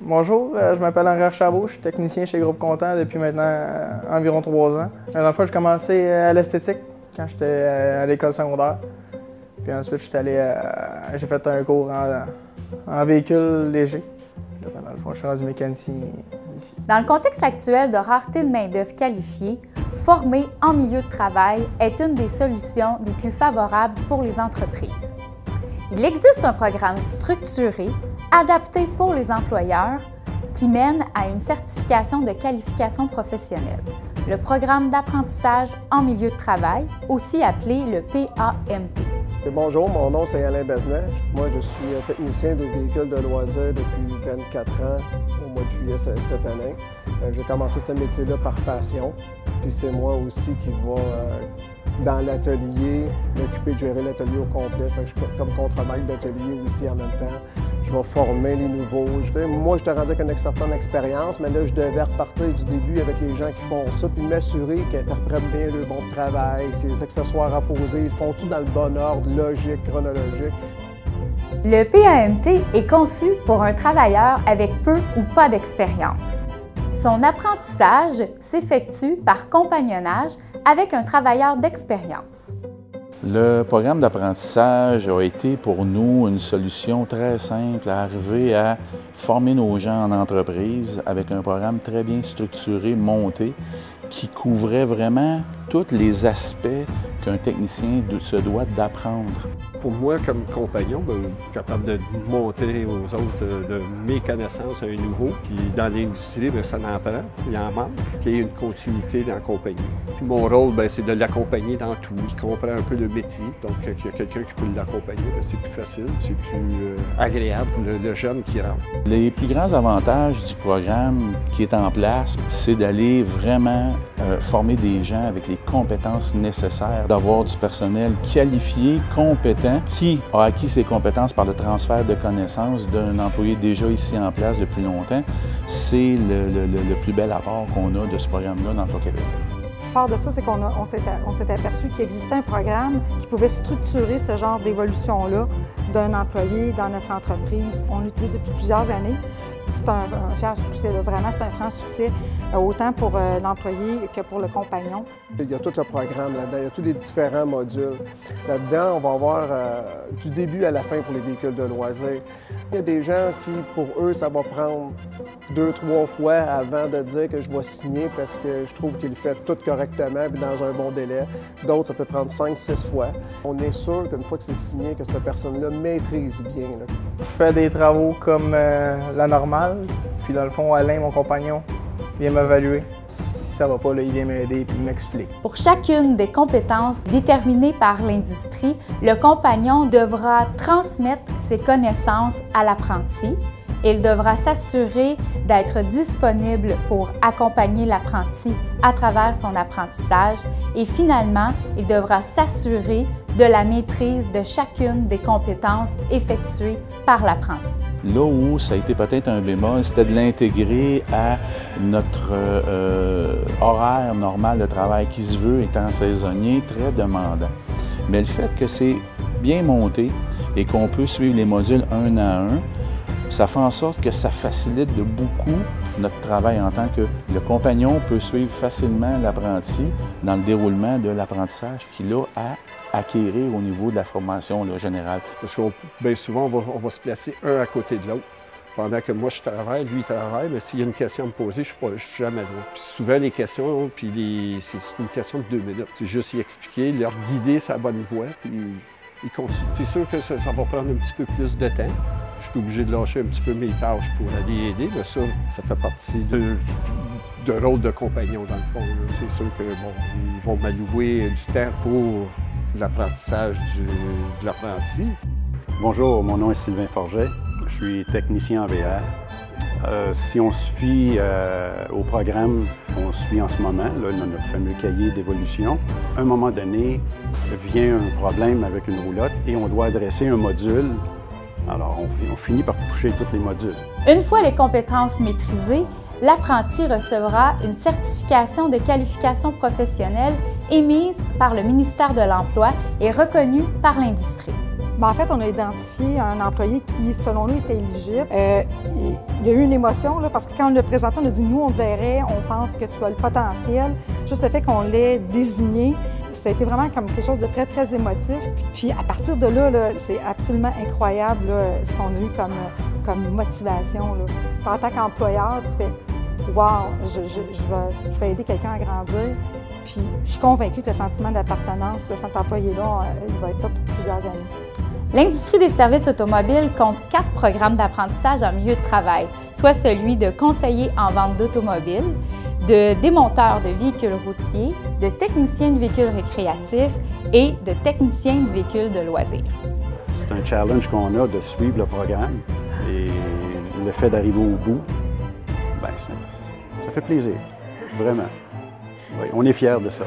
Bonjour, je m'appelle Henri Chabot, je suis technicien chez Groupe Content depuis maintenant environ 3 ans. La dernière fois, j'ai commencé à l'esthétique quand j'étais à l'école secondaire. Puis ensuite, j'ai fait un cours en véhicule léger. Dans le fond, je suis rendu mécanicien ici. Dans le contexte actuel de rareté de main-d'œuvre qualifiée, former en milieu de travail est une des solutions les plus favorables pour les entreprises. Il existe un programme structuré, adapté pour les employeurs, qui mène à une certification de qualification professionnelle. Le programme d'apprentissage en milieu de travail, aussi appelé le PAMT. Bonjour, mon nom c'est Alain Besnet. Moi, je suis technicien de véhicules de loisirs depuis 24 ans, au mois de juillet cette année. J'ai commencé ce métier-là par passion, puis c'est moi aussi qui va dans l'atelier, m'occuper de gérer l'atelier au complet. Fait que je suis comme contremaître d'atelier aussi en même temps. Je vais former les nouveaux. Moi, je te rendu avec une certaine expérience, mais là, je devais repartir du début avec les gens qui font ça, puis m'assurer qu'ils interprètent bien le bon travail, ces accessoires à poser, ils font tout dans le bon ordre, logique, chronologique. Le PAMT est conçu pour un travailleur avec peu ou pas d'expérience. Son apprentissage s'effectue par compagnonnage avec un travailleur d'expérience. Le programme d'apprentissage a été pour nous une solution très simple à arriver à former nos gens en entreprise avec un programme très bien structuré, monté, qui couvrait vraiment tous les aspects qu'un technicien se doit d'apprendre. Pour moi, comme compagnon, je suis capable de monter aux autres de mes connaissances à un nouveau. Puis dans l'industrie, ça en prend, il en manque, qu'il y ait une continuité dans la compagnie. Puis mon rôle, c'est de l'accompagner dans tout. Il comprend un peu le métier, donc il y a quelqu'un qui peut l'accompagner. C'est plus facile, c'est plus agréable pour le jeune qui rentre. Les plus grands avantages du programme qui est en place, c'est d'aller vraiment former des gens avec les compétences nécessaires, d'avoir du personnel qualifié, compétent, qui a acquis ses compétences par le transfert de connaissances d'un employé déjà ici en place depuis longtemps. C'est le plus bel apport qu'on a de ce programme-là dans l'Emploi Québec. Fort de ça, c'est qu'on s'est aperçu qu'il existait un programme qui pouvait structurer ce genre d'évolution-là d'un employé dans notre entreprise. On l'utilise depuis plusieurs années. C'est un fier succès, là. Vraiment, c'est un franc succès, autant pour l'employé que pour le compagnon. Il y a tout le programme là-dedans, il y a tous les différents modules. Là-dedans, on va avoir du début à la fin pour les véhicules de loisirs. Il y a des gens qui, pour eux, ça va prendre 2-3 fois avant de dire que je vais signer parce que je trouve qu'il fait tout correctement et dans un bon délai. D'autres, ça peut prendre 5-6 fois. On est sûr qu'une fois que c'est signé, que cette personne-là maîtrise bien. Là. Je fais des travaux comme la normale, puis dans le fond, Alain, mon compagnon, vient m'évaluer. Si ça va pas, là, il vient m'aider et il m'explique. Pour chacune des compétences déterminées par l'industrie, le compagnon devra transmettre ses connaissances à l'apprenti. Il devra s'assurer d'être disponible pour accompagner l'apprenti à travers son apprentissage et finalement, il devra s'assurer de la maîtrise de chacune des compétences effectuées par l'apprenti. Là où ça a été peut-être un bémol, c'était de l'intégrer à notre horaire normal de travail qui se veut étant saisonnier, très demandant. Mais le fait que c'est bien monté et qu'on peut suivre les modules un à un, ça fait en sorte que ça facilite de beaucoup notre travail en tant que le compagnon peut suivre facilement l'apprenti dans le déroulement de l'apprentissage qu'il a à acquérir au niveau de la formation là, générale. Parce que bien souvent, on va se placer un à côté de l'autre. Pendant que moi, je travaille, lui, il travaille, mais s'il y a une question à me poser, je ne suis jamais loin. Puis souvent, les questions, c'est une question de 2 minutes. C'est juste y expliquer, leur guider sa bonne voie, puis ils continuent. C'est sûr que ça va prendre un petit peu plus de temps. Je suis obligé de lâcher un petit peu mes tâches pour aller aider, mais ça fait partie de rôle de compagnon, dans le fond. C'est sûr qu'ils vont m'allouer du temps pour l'apprentissage de l'apprenti. Bonjour, mon nom est Sylvain Forget. Je suis technicien en VR. Si on se fie au programme qu'on suit en ce moment, là, notre fameux cahier d'évolution, à un moment donné, vient un problème avec une roulotte et on doit adresser un module. Alors, on finit par toucher tous les modules. Une fois les compétences maîtrisées, l'apprenti recevra une certification de qualification professionnelle émise par le ministère de l'Emploi et reconnue par l'industrie. En fait, on a identifié un employé qui, selon nous, était éligible. Il y a eu une émotion, là, parce que quand on l'a présenté, on a dit « nous, on te verrait, on pense que tu as le potentiel ». Juste le fait qu'on l'ait désigné, ça a été vraiment comme quelque chose de très, très émotif. Puis à partir de là, c'est absolument incroyable là, ce qu'on a eu comme motivation. Là. En tant qu'employeur, tu fais « wow, je vais aider quelqu'un à grandir ». Puis je suis convaincue que le sentiment d'appartenance de cet employé-là, il va être là pour plusieurs années. L'industrie des services automobiles compte 4 programmes d'apprentissage en milieu de travail, soit celui de conseiller en vente d'automobiles, de démonteur de véhicules routiers, de technicien de véhicules récréatifs et de technicien de véhicules de loisirs. C'est un challenge qu'on a de suivre le programme et le fait d'arriver au bout, bien, ça fait plaisir, vraiment. Oui, on est fiers de ça.